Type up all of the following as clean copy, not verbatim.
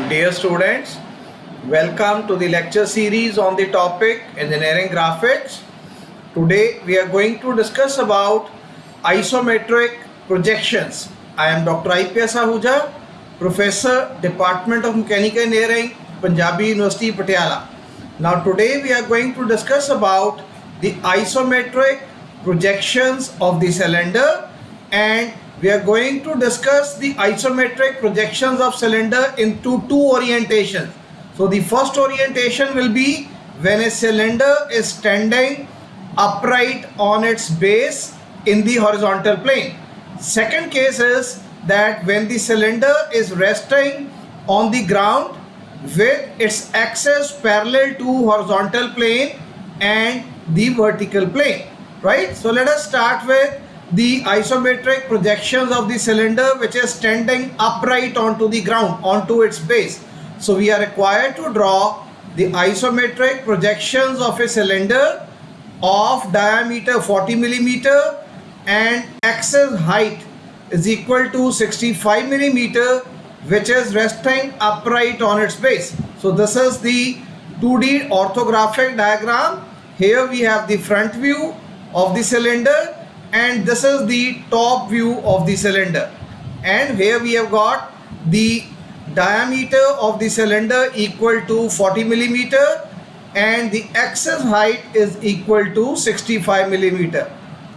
Dear students, welcome to the lecture series on the topic Engineering Graphics. Today we are going to discuss about isometric projections. I am Dr. IPS Ahuja, Professor, Department of Mechanical Engineering, Punjabi University, Patiala. Now today we are going to discuss about the isometric projections of the cylinder, and we are going to discuss the isometric projections of cylinder into two orientations. So the first orientation will be when a cylinder is standing upright on its base in the horizontal plane. Second case is that when the cylinder is resting on the ground with its axis parallel to horizontal plane and the vertical plane, right? So let us start with the isometric projections of the cylinder which is standing upright onto the ground, onto its base. So we are required to draw the isometric projections of a cylinder of diameter 40 millimeter and axis height is equal to 65 millimeter, which is resting upright on its base. So this is the 2D orthographic diagram. Here we have the front view of the cylinder, and this is the top view of the cylinder, and here we have got the diameter of the cylinder equal to 40 millimeter and the axis height is equal to 65 millimeter.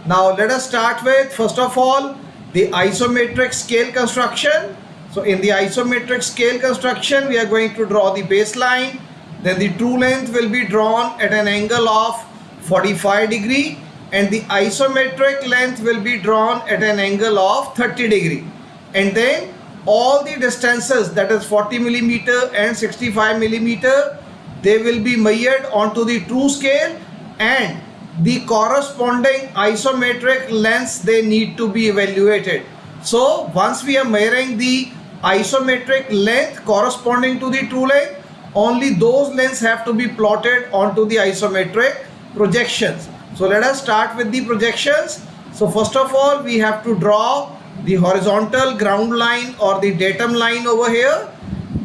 Now let us start with first of all the isometric scale construction. So in the isometric scale construction we are going to draw the baseline, then the true length will be drawn at an angle of 45 degree and the isometric length will be drawn at an angle of 30 degree, and then all the distances, that is 40 millimeter and 65 millimeter, they will be measured onto the true scale, and the corresponding isometric lengths, they need to be evaluated. So once we are measuring the isometric length corresponding to the true length, only those lengths have to be plotted onto the isometric projections. So let us start with the projections. So first of all we have to draw the horizontal ground line or the datum line over here.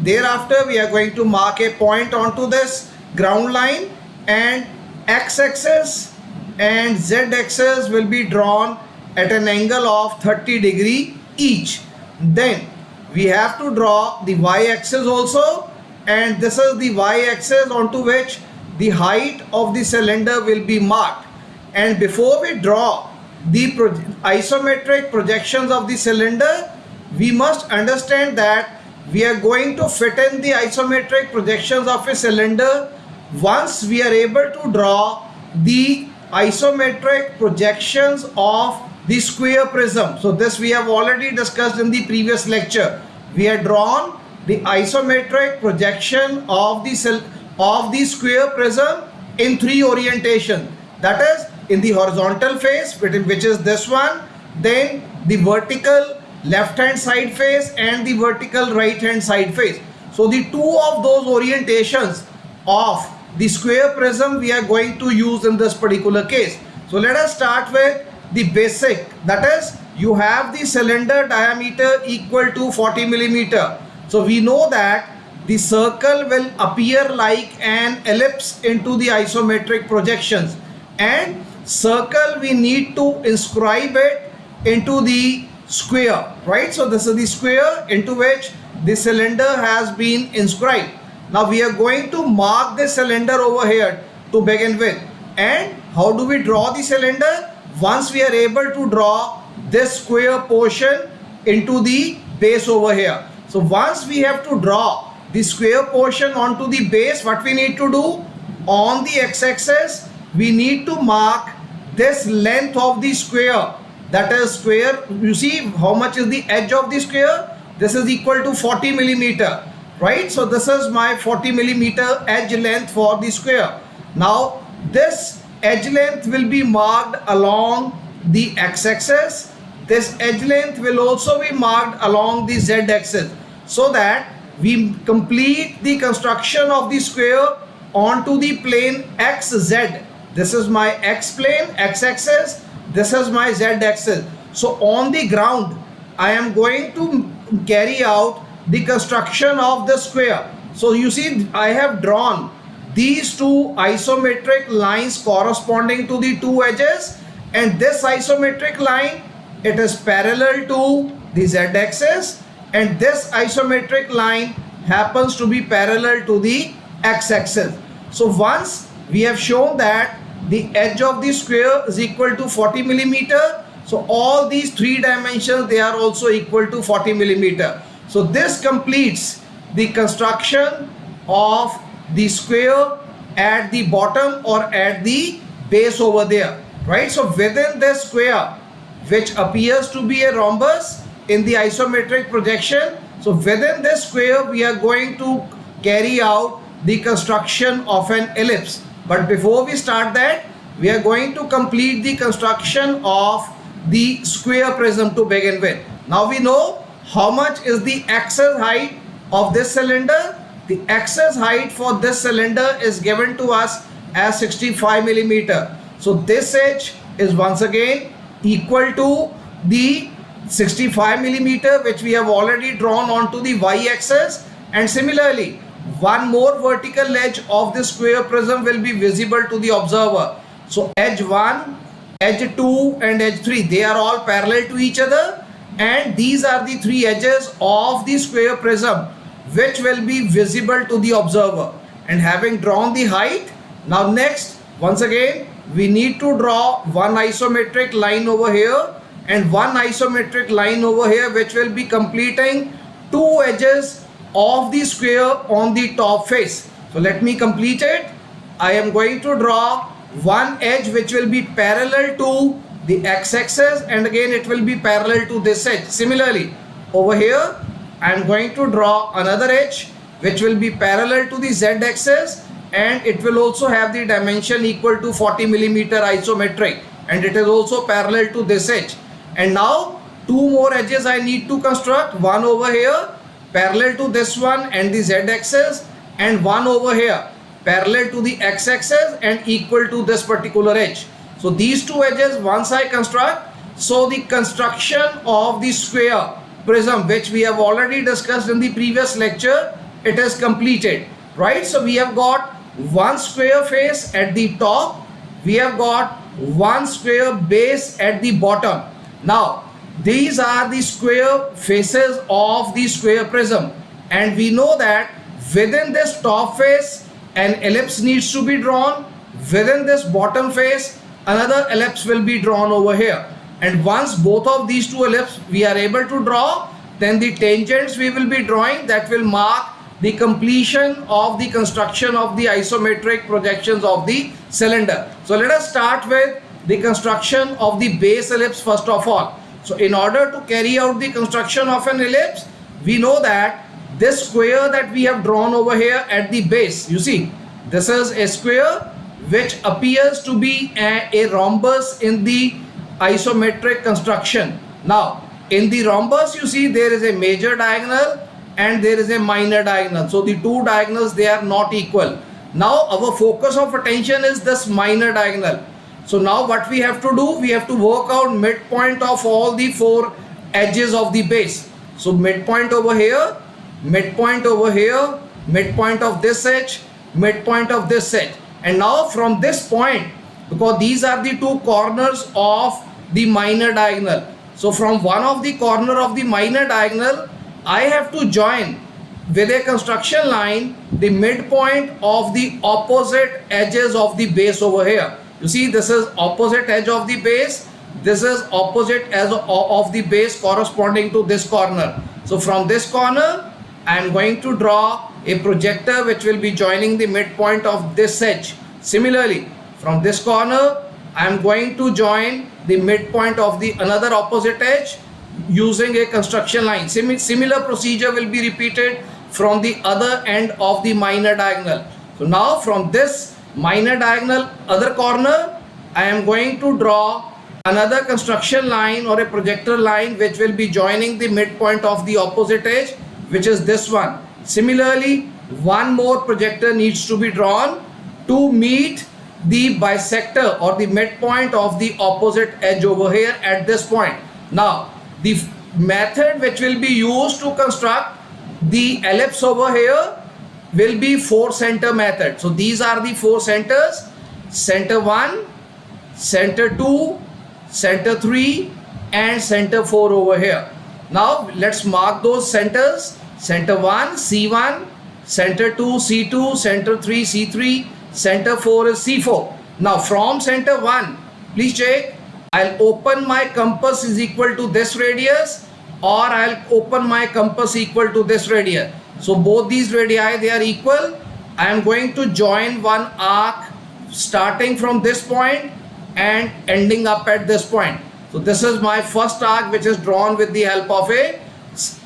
Thereafter we are going to mark a point onto this ground line, and x-axis and z-axis will be drawn at an angle of 30 degree each. Then we have to draw the y-axis also, and this is the y-axis onto which the height of the cylinder will be marked. And before we draw the isometric projections of the cylinder, we must understand that we are going to fit in the isometric projections of a cylinder once we are able to draw the isometric projections of the square prism. So this we have already discussed in the previous lecture. We had drawn the isometric projection of the square prism in three orientations, that is in the horizontal face, which is this one, then the vertical left hand side face and the vertical right hand side face. So the two of those orientations of the square prism we are going to use in this particular case. So let us start with the basic, that is you have the cylinder diameter equal to 40 millimeter. So we know that the circle will appear like an ellipse into the isometric projections, and circle we need to inscribe it into the square, right? So this is the square into which the cylinder has been inscribed. Now we are going to mark the cylinder over here to begin with. And how do we draw the cylinder? Once we are able to draw this square portion into the base over here. So once we have to draw the square portion onto the base, what we need to do? On the x-axis we need to mark this length of the square, that is square, you see how much is the edge of the square? This is equal to 40 millimeter, right? So this is my 40 millimeter edge length for the square. Now this edge length will be marked along the x-axis. This edge length will also be marked along the z-axis, so that we complete the construction of the square onto the plane xz. This is my x plane, x-axis, this is my z-axis. So on the ground I am going to carry out the construction of the square. So you see, I have drawn these two isometric lines corresponding to the two edges, and this isometric line, it is parallel to the z-axis, and this isometric line happens to be parallel to the x-axis. So once we have shown that the edge of the square is equal to 40 millimeter, so all these three dimensions, they are also equal to 40 millimeter. So this completes the construction of the square at the bottom or at the base over there, right? So within this square, which appears to be a rhombus in the isometric projection, so within this square we are going to carry out the construction of an ellipse. But before we start that, we are going to complete the construction of the square prism to begin with. Now we know how much is the axis height of this cylinder. The axis height for this cylinder is given to us as 65 millimeter. So this edge is once again equal to the 65 millimeter, which we have already drawn onto the y-axis, and similarly one more vertical edge of the square prism will be visible to the observer. So edge 1, edge 2 and edge 3, they are all parallel to each other, and these are the three edges of the square prism which will be visible to the observer. And having drawn the height, now next, once again, we need to draw one isometric line over here and one isometric line over here, which will be completing two edges of the square on the top face. So let me complete it. I am going to draw one edge which will be parallel to the x-axis, and again it will be parallel to this edge. Similarly, over here I am going to draw another edge which will be parallel to the z-axis, and it will also have the dimension equal to 40 millimeter isometric, and it is also parallel to this edge. And now two more edges I need to construct, one over here parallel to this one and the z-axis, and one over here parallel to the x-axis and equal to this particular edge. So these two edges once I construct, so the construction of the square prism, which we have already discussed in the previous lecture, it is completed, right? So we have got one square face at the top, we have got one square base at the bottom. Now these are the square faces of the square prism, and we know that within this top face an ellipse needs to be drawn, within this bottom face another ellipse will be drawn over here, and once both of these two ellipses we are able to draw, then the tangents we will be drawing, that will mark the completion of the construction of the isometric projections of the cylinder. So let us start with the construction of the base ellipse first of all. So in order to carry out the construction of an ellipse, we know that this square that we have drawn over here at the base, you see, this is a square which appears to be a rhombus in the isometric construction. Now in the rhombus, you see, there is a major diagonal and there is a minor diagonal. So the two diagonals, they are not equal. Now our focus of attention is this minor diagonal. So now what we have to do, we have to work out midpoint of all the four edges of the base. So midpoint over here, midpoint over here, midpoint of this edge, midpoint of this edge. And now from this point, because these are the two corners of the minor diagonal, so from one of the corner of the minor diagonal, I have to join with a construction line the midpoint of the opposite edges of the base over here. You see, this is opposite edge of the base, this is opposite edge of the base corresponding to this corner. So from this corner I am going to draw a projector which will be joining the midpoint of this edge. Similarly, from this corner I am going to join the midpoint of the another opposite edge using a construction line. Similar procedure will be repeated from the other end of the minor diagonal. So now from this minor diagonal other corner, I am going to draw another construction line or a projector line which will be joining the midpoint of the opposite edge, which is this one. Similarly, one more projector needs to be drawn to meet the bisector or the midpoint of the opposite edge over here at this point. Now the method which will be used to construct the ellipse over here will be 4 center method. So these are the 4 centers: center 1, center 2, center 3 and center 4 over here. Now let's mark those centers. Center 1 C1, center 2 C2, center 3 C3, center 4 is C4. Now from center 1, please check, I'll open my compass is equal to this radius, or I'll open my compass equal to this radius. So both these radii, they are equal. I am going to join one arc starting from this point and ending up at this point. So this is my first arc which is drawn with the help of a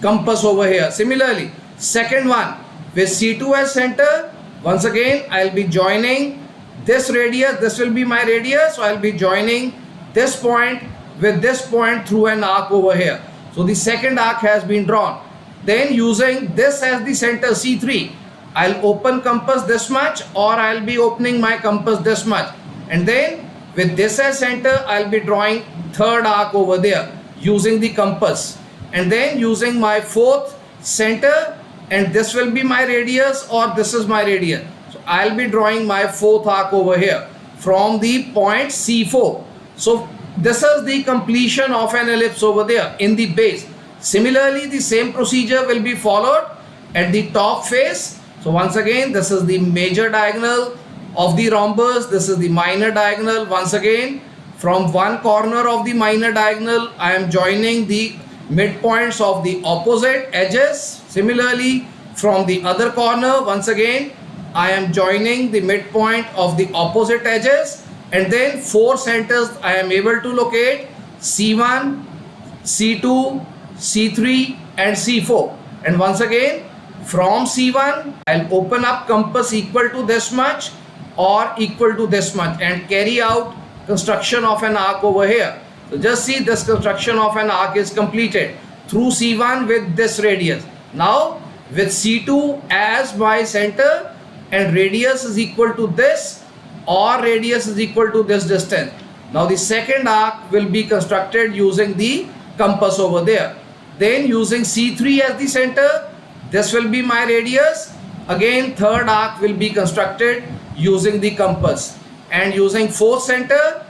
compass over here. Similarly, second one with C2 as center, once again I'll be joining this radius. This will be my radius, so I'll be joining this point with this point through an arc over here. So the second arc has been drawn. Then using this as the center C3, I'll open compass this much, or I'll be opening my compass this much, and then with this as center I'll be drawing third arc over there using the compass, and then using my fourth center, and this will be my radius or this is my radius. So I'll be drawing my fourth arc over here from the point C4. So this is the completion of an ellipse over there in the base. Similarly, the same procedure will be followed at the top face. So once again, this is the major diagonal of the rhombus, this is the minor diagonal. Once again, from one corner of the minor diagonal, I am joining the midpoints of the opposite edges. Similarly, from the other corner, once again, I am joining the midpoint of the opposite edges, and then 4 centers I am able to locate: C1, C2, C3 and C4. And once again, from C1 I'll open up compass equal to this much or equal to this much and carry out construction of an arc over here. So just see, this construction of an arc is completed through C1 with this radius. Now with C2 as my center and radius is equal to this, or radius is equal to this distance. Now the second arc will be constructed using the compass over there. Then using C3 as the center, this will be my radius. Again, third arc will be constructed using the compass, and using fourth center,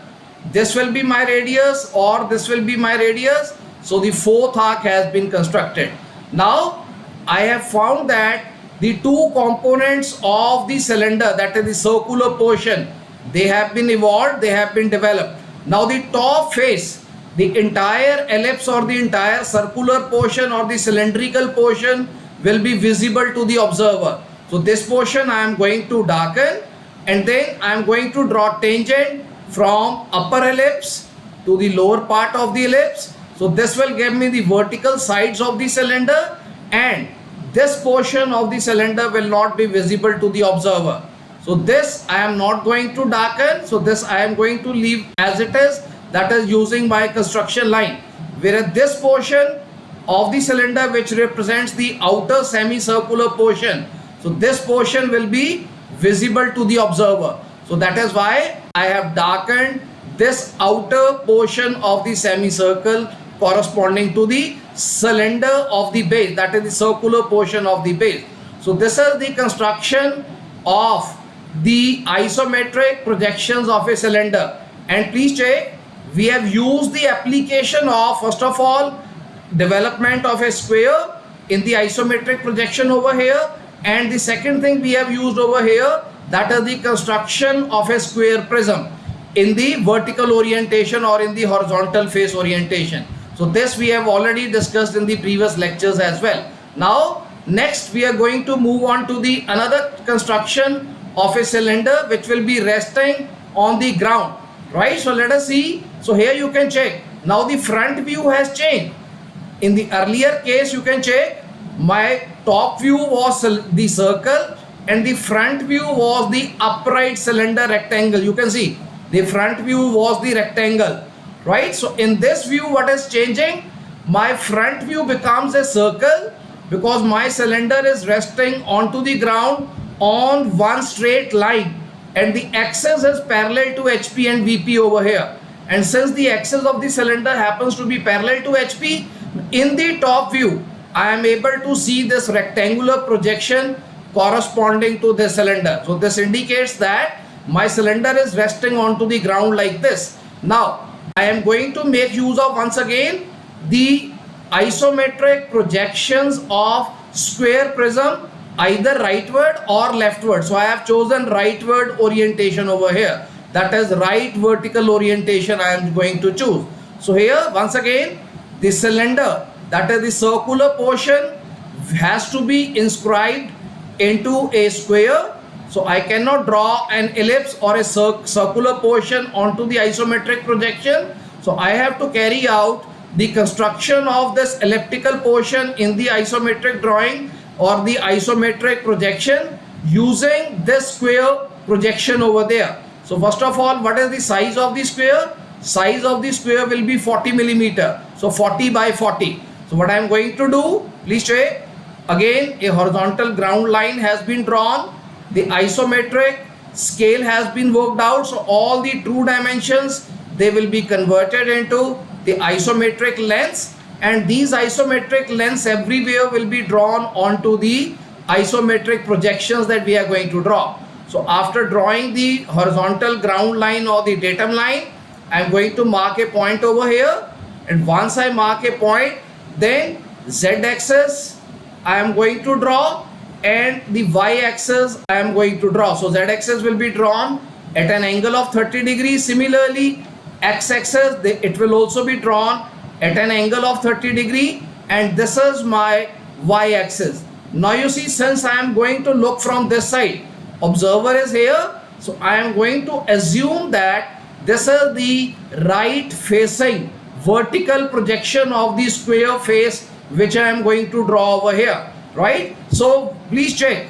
this will be my radius or this will be my radius. So the fourth arc has been constructed. Now I have found that the two components of the cylinder, that is the circular portion, they have been evolved, they have been developed. Now the top face, the entire ellipse or the entire circular portion or the cylindrical portion will be visible to the observer. So this portion I am going to darken, and then I am going to draw tangent from upper ellipse to the lower part of the ellipse. So this will give me the vertical sides of the cylinder, and this portion of the cylinder will not be visible to the observer. So this I am not going to darken. So this I am going to leave as it is, that is using my construction line. Whereas this portion of the cylinder which represents the outer semicircular portion, so this portion will be visible to the observer. So that is why I have darkened this outer portion of the semicircle corresponding to the cylinder of the base, that is the circular portion of the base. So this is the construction of the isometric projections of a cylinder. And please check, we have used the application of, first of all, development of a square in the isometric projection over here, and the second thing we have used over here, that is the construction of a square prism in the vertical orientation or in the horizontal face orientation. So this we have already discussed in the previous lectures as well. Now next we are going to move on to the another construction of a cylinder which will be resting on the ground, right? So let us see. So here you can check, now the front view has changed. In the earlier case you can check, my top view was the circle and the front view was the upright cylinder rectangle. You can see the front view was the rectangle, right? So in this view, what is changing? My front view becomes a circle because my cylinder is resting onto the ground on one straight line, and the axis is parallel to HP and VP over here. And since the axis of the cylinder happens to be parallel to HP, in the top view, I am able to see this rectangular projection corresponding to this cylinder. So this indicates that my cylinder is resting onto the ground like this. Now I am going to make use of once again the isometric projections of square prism, either rightward or leftward. So I have chosen rightward orientation over here. That is right vertical orientation I am going to choose. So here once again the cylinder, that is the circular portion, has to be inscribed into a square. So I cannot draw an ellipse or a circular portion onto the isometric projection. So I have to carry out the construction of this elliptical portion in the isometric drawing or the isometric projection using this square projection over there. So first of all, what is the size of the square? Size of the square will be 40 millimeter. So 40 by 40. So what I am going to do, please check. Again, a horizontal ground line has been drawn. The isometric scale has been worked out. So all the true dimensions, they will be converted into the isometric lengths, and these isometric lengths everywhere will be drawn onto the isometric projections that we are going to draw. So after drawing the horizontal ground line or the datum line, I am going to mark a point over here, and once I mark a point, then z-axis I am going to draw and the y-axis I am going to draw. So z-axis will be drawn at an angle of 30 degrees. Similarly, x-axis, it will also be drawn at an angle of 30 degree, and this is my y-axis. Now you see, since I am going to look from this side, observer is here, so I am going to assume that this is the right facing vertical projection of the square face which I am going to draw over here, right? So please check,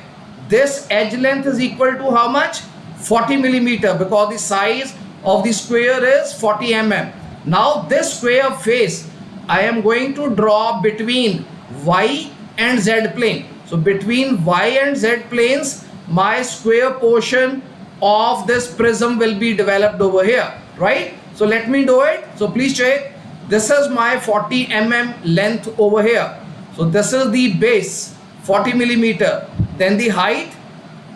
this edge length is equal to how much? 40 millimeter, because the size of the square is 40 mm. Now this square face I am going to draw between y and z plane. So between y and z planes, my square portion of this prism will be developed over here, right? So let me do it. So please check, this is my 40 mm length over here. So this is the base, 40 millimeter. Then the height,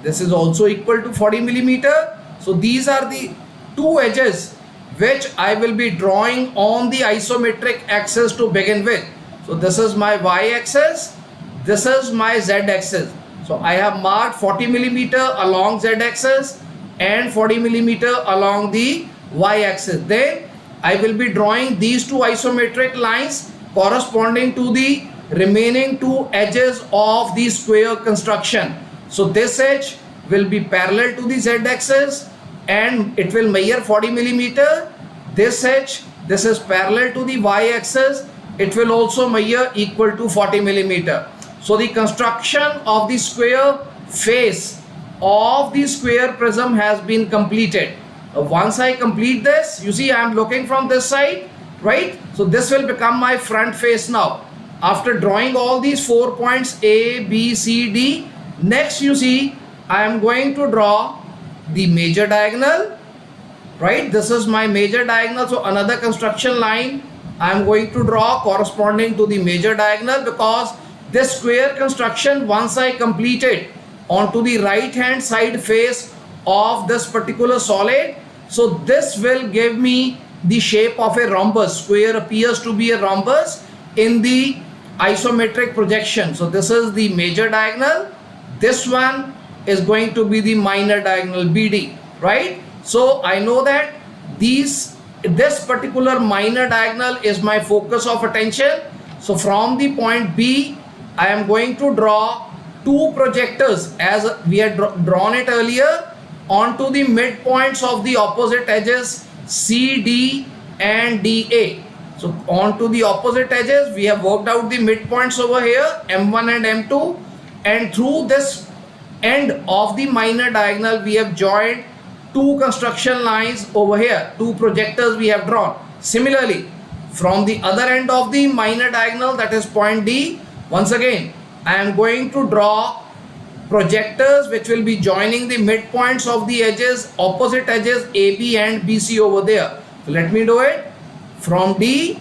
this is also equal to 40 millimeter. So these are the two edges which I will be drawing on the isometric axis to begin with. So this is my y-axis, this is my z-axis. So I have marked 40 millimeter along z-axis and 40 millimeter along the y-axis. Then I will be drawing these two isometric lines corresponding to the remaining two edges of the square construction. So this edge will be parallel to the z-axis and it will measure 40 millimeter. This edge, this is parallel to the y-axis, it will also measure equal to 40 millimeter. So the construction of the square face of the square prism has been completed. Once I complete this, you see I am looking from this side, right? So this will become my front face now. After drawing all these 4 points A, B, C, D, next you see I am going to draw the major diagonal, right? This is my major diagonal. So another construction line I am going to draw corresponding to the major diagonal, because this square construction, once I complete it onto the right hand side face of this particular solid, so this will give me the shape of a rhombus. Square appears to be a rhombus in the isometric projection. So this is the major diagonal, this one is going to be the minor diagonal BD, right? So I know that this particular minor diagonal is my focus of attention. So from the point B, I am going to draw two projectors as we had drawn it earlier onto the midpoints of the opposite edges CD and DA. So onto the opposite edges, we have worked out the midpoints over here, M1 and M2, and through this end of the minor diagonal, we have joined two construction lines over here, two projectors we have drawn. Similarly, from the other end of the minor diagonal, that is point D, once again, I am going to draw projectors which will be joining the midpoints of the edges, opposite edges AB and BC over there. So let me do it. From D,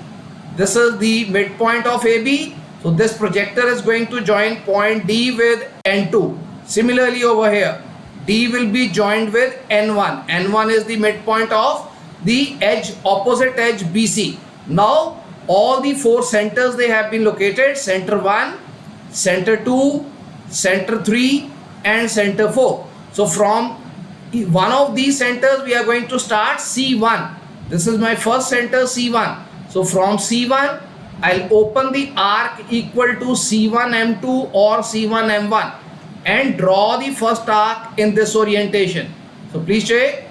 this is the midpoint of AB. So this projector is going to join point D with N2. Similarly over here, D will be joined with N1. N1 is the midpoint of the edge, opposite edge BC. Now all the four centers, they have been located: center 1, center 2, center 3 and center 4. So from one of these centers we are going to start C1. This is my first center, C1. So from C1 I'll open the arc equal to C1M2 or C1M1 and draw the first arc in this orientation. So please check,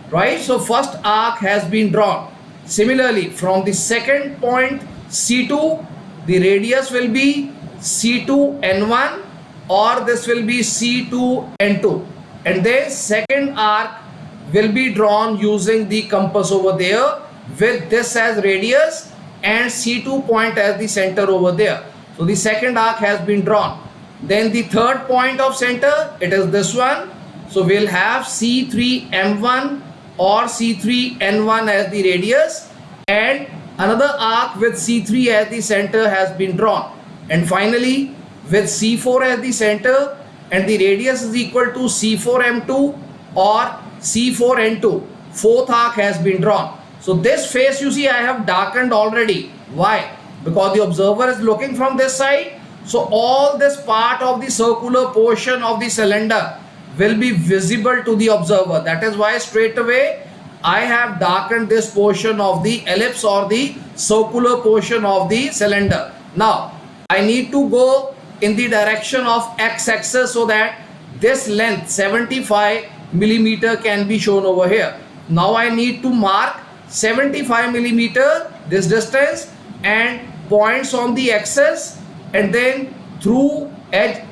right? So first arc has been drawn. Similarly, from the second point C2, the radius will be C2N1 or this will be C2N2, and then second arc will be drawn using the compass over there with this as radius and C2 point as the center over there. So the second arc has been drawn. Then the third point of center, it is this one. So we'll have C3M1 or C3N1 as the radius, and another arc with C3 as the center has been drawn. And finally, with C4 as the center and the radius is equal to C4M2 or C4N2, fourth arc has been drawn. So this face, you see, I have darkened already. Why? Because the observer is looking from this side. So all this part of the circular portion of the cylinder will be visible to the observer. That is why straight away I have darkened this portion of the ellipse or the circular portion of the cylinder. Now I need to go in the direction of x-axis so that this length 75 millimeter can be shown over here. Now I need to mark 75 millimeter this distance and points on the axis, and then through edge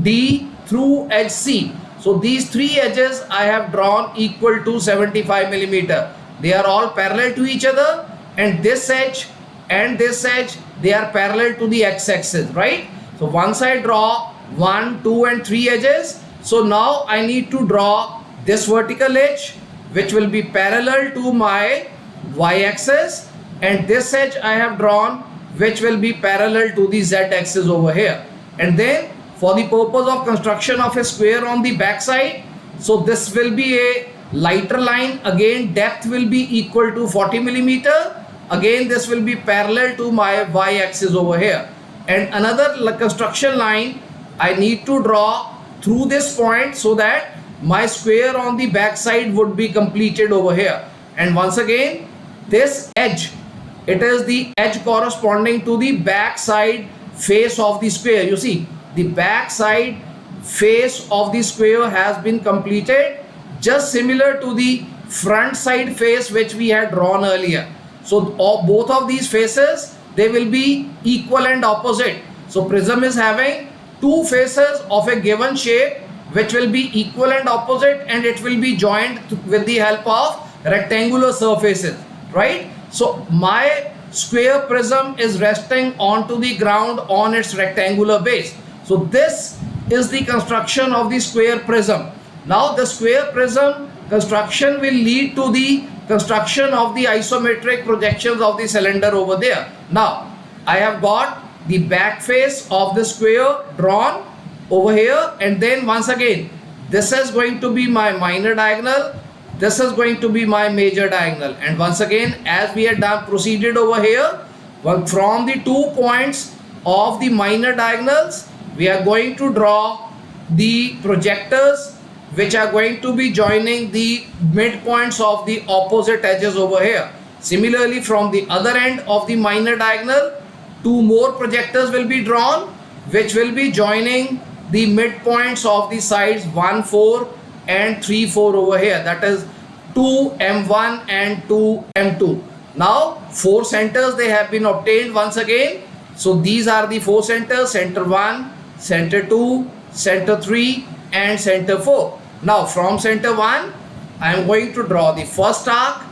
D through edge C. So these three edges I have drawn equal to 75 millimeter. They are all parallel to each other, and this edge and this edge, they are parallel to the x-axis, right? So once I draw 1, 2 and 3 edges, so now I need to draw this vertical edge which will be parallel to my y-axis, and this edge I have drawn which will be parallel to the z-axis over here. And then for the purpose of construction of a square on the back side, so this will be a lighter line. Again, depth will be equal to 40 millimeter. Again, this will be parallel to my y-axis over here. And another construction line I need to draw through this point so that my square on the back side would be completed over here. And once again, this edge, it is the edge corresponding to the back side face of the square. You see, the back side face of the square has been completed, just similar to the front side face which we had drawn earlier. So both of these faces, they will be equal and opposite. So prism is having two faces of a given shape which will be equal and opposite, and it will be joined with the help of rectangular surfaces, right? So my square prism is resting onto the ground on its rectangular base. So this is the construction of the square prism. Now the square prism construction will lead to the construction of the isometric projections of the cylinder over there. Now I have got the back face of the square drawn over here, and then once again this is going to be my minor diagonal, this is going to be my major diagonal, and once again as we had done proceeded over here, from the 2 points of the minor diagonals we are going to draw the projectors which are going to be joining the midpoints of the opposite edges over here. Similarly, from the other end of the minor diagonal, 2 more projectors will be drawn which will be joining the midpoints of the sides 1, 4 and 3, 4 over here, that is 2M1 and 2M2. Now 4 centers they have been obtained once again. So these are the 4 centers: center 1, center 2, center 3 and center 4. Now from center 1 I am going to draw the first arc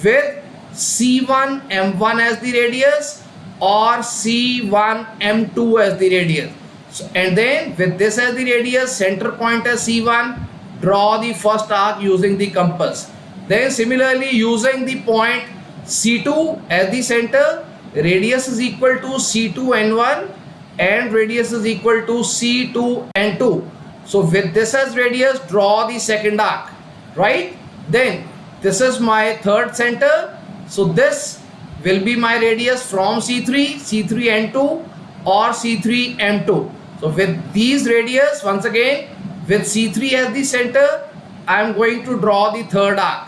with C1M1 as the radius or C1M2 as the radius. So, and then with this as the radius, center point as C1, draw the first arc using the compass. Then similarly, using the point C2 as the center, radius is equal to C2N1 and radius is equal to C2 and 2. So with this as radius, draw the second arc, right? Then this is my third center. So this will be my radius from C3, C3N2 or C3M2. So with these radius, once again, with C3 as the center, I am going to draw the third arc.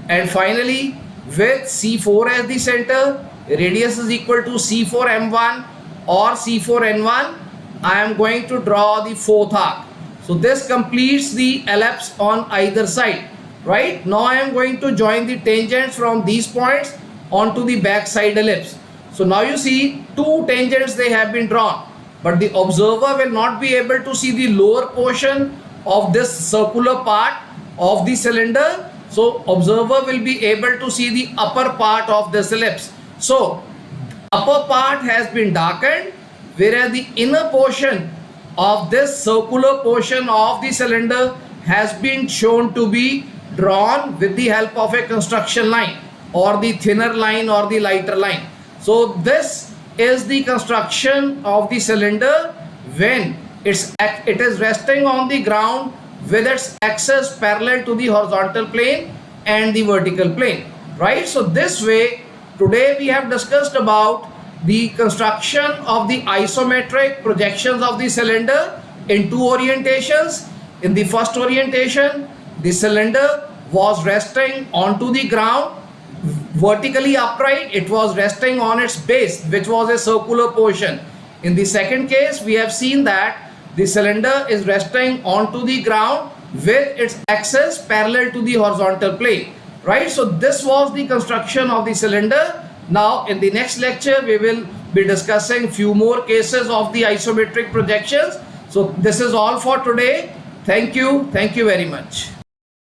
And finally, with C4 as the center, radius is equal to C4M1 or C4N1, I am going to draw the fourth arc. So this completes the ellipse on either side, right? Now I am going to join the tangents from these points onto the back side ellipse. So now you see two tangents they have been drawn, but the observer will not be able to see the lower portion of this circular part of the cylinder. So observer will be able to see the upper part of this ellipse. So upper part has been darkened, whereas the inner portion of this circular portion of the cylinder has been shown to be drawn with the help of a construction line or the thinner line or the lighter line. So this is the construction of the cylinder when it is resting on the ground with its axis parallel to the horizontal plane and the vertical plane, right? So this way, today we have discussed about the construction of the isometric projections of the cylinder in two orientations. In the first orientation, the cylinder was resting onto the ground vertically upright. It was resting on its base, which was a circular portion. In the second case, we have seen that the cylinder is resting onto the ground with its axis parallel to the horizontal plane, right? So this was the construction of the cylinder. Now in the next lecture we will be discussing few more cases of the isometric projections. So this is all for today. Thank you very much.